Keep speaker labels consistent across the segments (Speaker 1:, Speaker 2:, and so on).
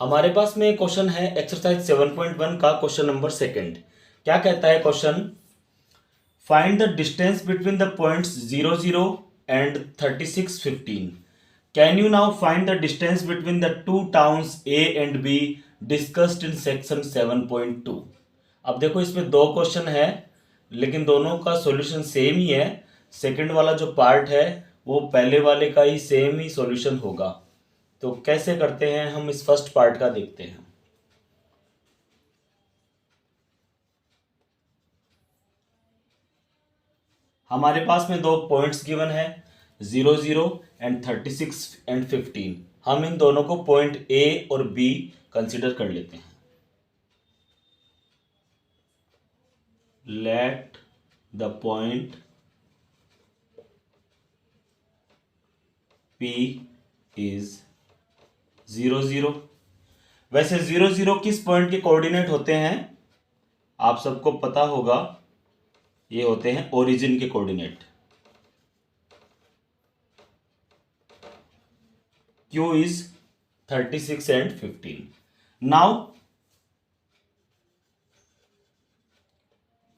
Speaker 1: हमारे पास में क्वेश्चन है एक्सरसाइज 7.1 का क्वेश्चन नंबर सेकंड। क्या कहता है question? Find the distance between the points 00 and 3615। Can you now find the distance between the two towns A and be discussed in section 7.2। अब देखो इसमें दो क्वेश्चन है लेकिन दोनों का सॉल्यूशन सेम ही है। सेकंड वाला जो पार्ट है वो पहले वाले का ही सेम ही सॉल्यूशन होगा। तो कैसे करते हैं हम इस फर्स्ट पार्ट का देखते हैं। हमारे पास में दो पॉइंट्स गिवन है 00 एंड 36 एंड 15। हम इन दोनों को पॉइंट ए और बी कंसीडर कर लेते हैं। Let the point P is 00। वैसे 00 किस पॉइंट के कोऑर्डिनेट होते हैं आप सबको पता होगा, ये होते हैं ओरिजिन के coordinate. Q is 36 and 15. Now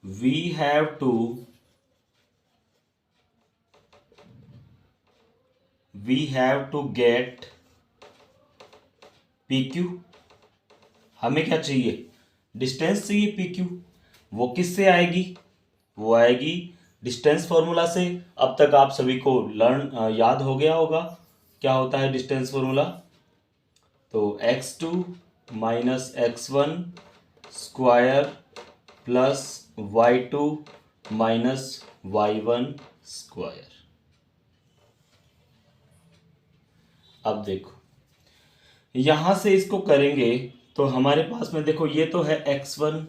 Speaker 1: we have to get PQ। हमें क्या चाहिए? डिस्टेंस चाहिए PQ। वो किससे आएगी? वो आएगी डिस्टेंस फॉर्मूला से। अब तक आप सभी को याद हो गया होगा क्या होता है डिस्टेंस फॉर्मूला। तो x2 minus x1 square plus y2 minus y1 square. अब देखो यहां से इसको करेंगे तो हमारे पास में देखो ये तो है x1,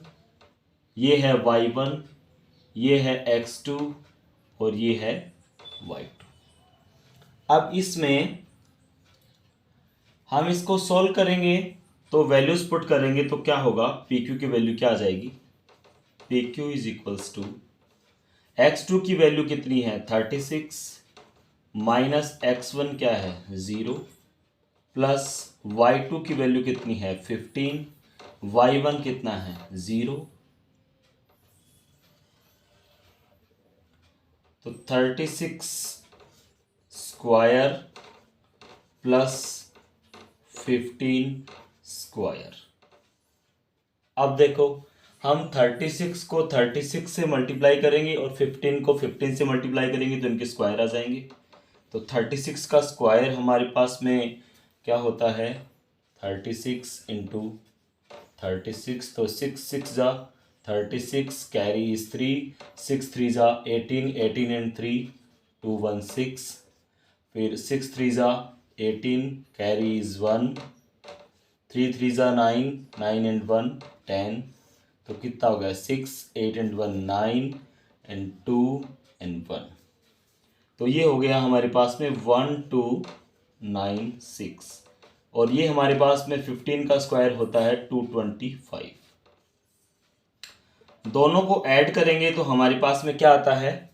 Speaker 1: ये है y1, ये है x2 और ये है y2। अब इसमें हम इसको सॉल्व करेंगे तो वैल्यूज पुट करेंगे तो क्या होगा? PQ की वैल्यू क्या आ जाएगी? PQ is equals to x2 की वैल्यू कितनी है 36 माइनस x1 क्या है 0 प्लस y2 की वैल्यू कितनी है 15, y1 कितना है 0। तो 36 स्क्वायर प्लस 15 स्क्वायर। अब देखो हम 36 को 36 से मल्टीप्लाई करेंगे और 15 को 15 से मल्टीप्लाई करेंगे तो इनके स्क्वायर आ जाएंगे। तो 36 का स्क्वायर हमारे पास में क्या होता है 36 इंटू 36, तो 6 जा 36, कैरी इज 3, 6 3 जा 18, 18 एंड 3 216, फिर 6 3 जा 18, कैरी इज 1, 3 3 जा 9, 9 एंड 1 10। तो कितना हो गया 6 8 एंड 1 9 एंड 2 एंड 1। तो ये हो गया हमारे पास में 1296 और ये हमारे पास में 15 का स्क्वायर होता है 225। दोनों को ऐड करेंगे तो हमारे पास में क्या आता है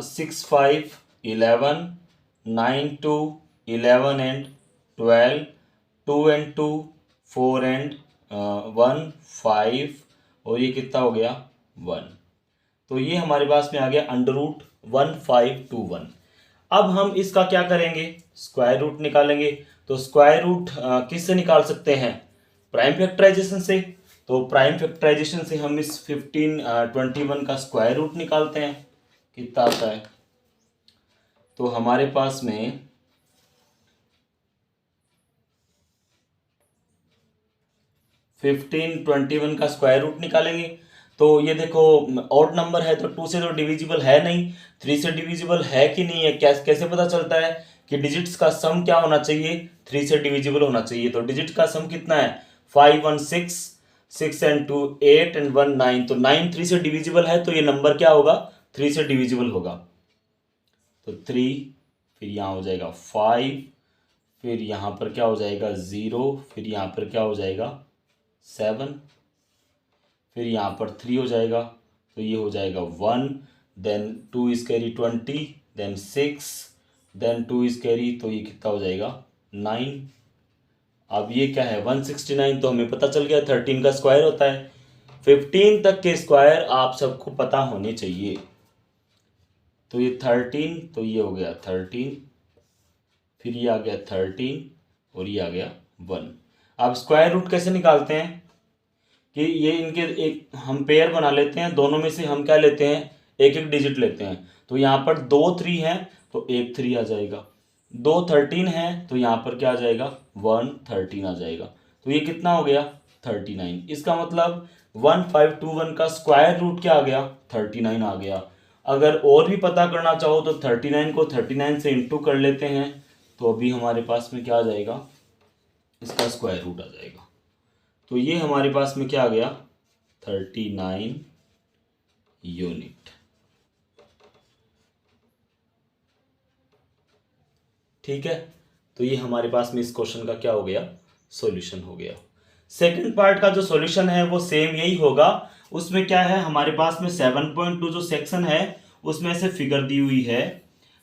Speaker 1: 6 5 11, 9 2 11 एंड 12, 2 एंड 2 4 एंड 1 5 और ये कितना हो गया 1। तो ये हमारे पास में आ गया अंडर रूट 1521। अब हम इसका क्या करेंगे स्क्वायर रूट निकालेंगे। तो स्क्वायर रूट किससे निकाल सकते हैं? प्राइम फैक्टराइजेशन से। तो प्राइम फैक्टराइजेशन से हम इस 1521 का स्क्वायर रूट निकालते हैं, कितना आता है। तो हमारे पास में 1521 का स्क्वायर रूट निकालेंगे तो ये देखो ऑड नंबर है तो 2 से तो डिविजिबल है नहीं, 3 से डिविजिबल है कि नहीं है, कैसे पता चलता है कि डिजिट्स का सम क्या होना चाहिए 3 से डिविजिबल होना चाहिए। तो डिजिट का सम कितना है 5 1 6, 6 एंड 2 8 एंड 1 9। तो 9 3 से डिविजिबल है तो ये नंबर क्या होगा 3 से डिविजिबल होगा। तो 3 फिर यहाँ हो जाएगा 5, फिर यहाँ पर क्या हो जाएगा 0, फिर यहाँ पर क्या हो जाएगा 7, फिर यहाँ पर 3 हो जाएगा तो ये हो जाएगा 1, then 2 is carry 20, then 6, then 2 is carry तो ये कितना हो जाएगा 9। अब ये क्या है 169, तो हमें पता चल गया 13 का स्क्वायर होता है। 15 तक के स्क्वायर आप सबको पता होने चाहिए। तो ये 13, तो ये हो गया 13, फिर ये आ गया 13 और ये आ गया 1। अब स्क्वायर रूट कैसे निकालते हैं कि ये इनके एक हम पेयर बना लेते हैं, दोनों में से हम क्या लेते हैं, एक एक डिजिट लेते हैं। तो यहाँ पर 2 3 हैं तो एक 3 आ जाएगा, 2 13 है तो यहाँ पर क्या आ जाएगा 1 13 आ जाएगा। तो ये कितना हो गया 39। इसका मतलब 1521 का स्क्वायर रूट क्या आ गया 39 आ गया। अगर और भी पता करना चाहो तो 39 को 39 से इंटू कर लेते हैं, तो अभी हमारे पास में क्या आ जाएगा, इसका स्क्वायर रूट आ जाएगा। तो ये हमारे पास में क्या आ गया 39 यूनिट। ठीक है, तो ये हमारे पास में इस क्वेश्चन का क्या हो गया, सॉल्यूशन हो गया। सेकंड पार्ट का जो सॉल्यूशन है वो सेम यही होगा। उसमें क्या है, हमारे पास में 7.2 जो सेक्शन है उसमें से फिगर दी हुई है।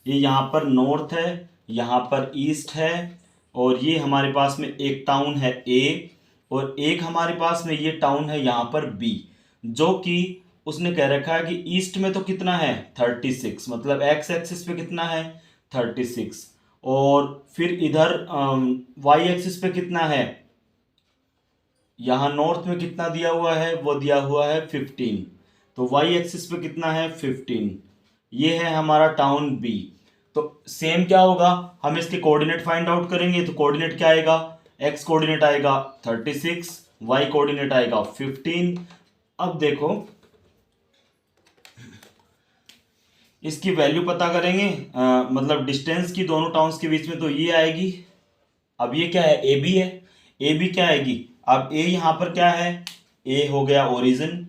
Speaker 1: ये यहाँ पर नॉर्थ है, यहाँ पर ईस्ट है, और ये हमारे पास में एक टाउन है ए, और एक हमारे पास में ये टाउन है यहाँ पर बी, जो कि उसने कह रखा है कि ईस्ट में तो कितना है 36, मतलब एक्स एक्सिस पे कितना है 36, और फिर इधर वाई एक्सिस पे कितना है, यहाँ नॉर्थ में कितना दिया हुआ है, वो दिया हुआ है 15, तो वाई एक्सिस पे कितना है 15। ये है हमारा टाउन बी। तो सेम क्या होगा, हम इसके कोऑर्डिनेट फाइंड आउट करेंगे। तो कोऑर्डिनेट क्या आएगा, एक्स कोऑर्डिनेट आएगा 36, वाई कोऑर्डिनेट आएगा 15। अब देखो इसकी वैल्यू पता करेंगे, मतलब डिस्टेंस की दोनों टाउन्स के बीच में, तो ये आएगी। अब ये क्या है, ए बी है, ए बी क्या आएगी, अब ए यहाँ पर क्या है, ए हो गया ओरिजिन,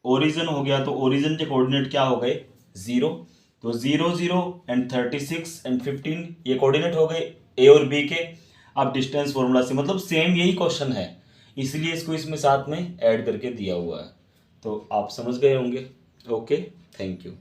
Speaker 1: ओरिजिन हो गया, तो ओरिजिन के कोऑर्डिनेट क्या हो गए 0, तो 0 0 एंड 36 एंड 15 ये कोऑर्डिनेट हो गए ए और बी के। अब डिस्टेंस फॉर्मूला से, मतलब सेम यही क्वेश्चन है, इसलिए इसको इसमें साथ में ऐड करके दिया हुआ है। तो आप समझ गए होंगे। Okay, thank you.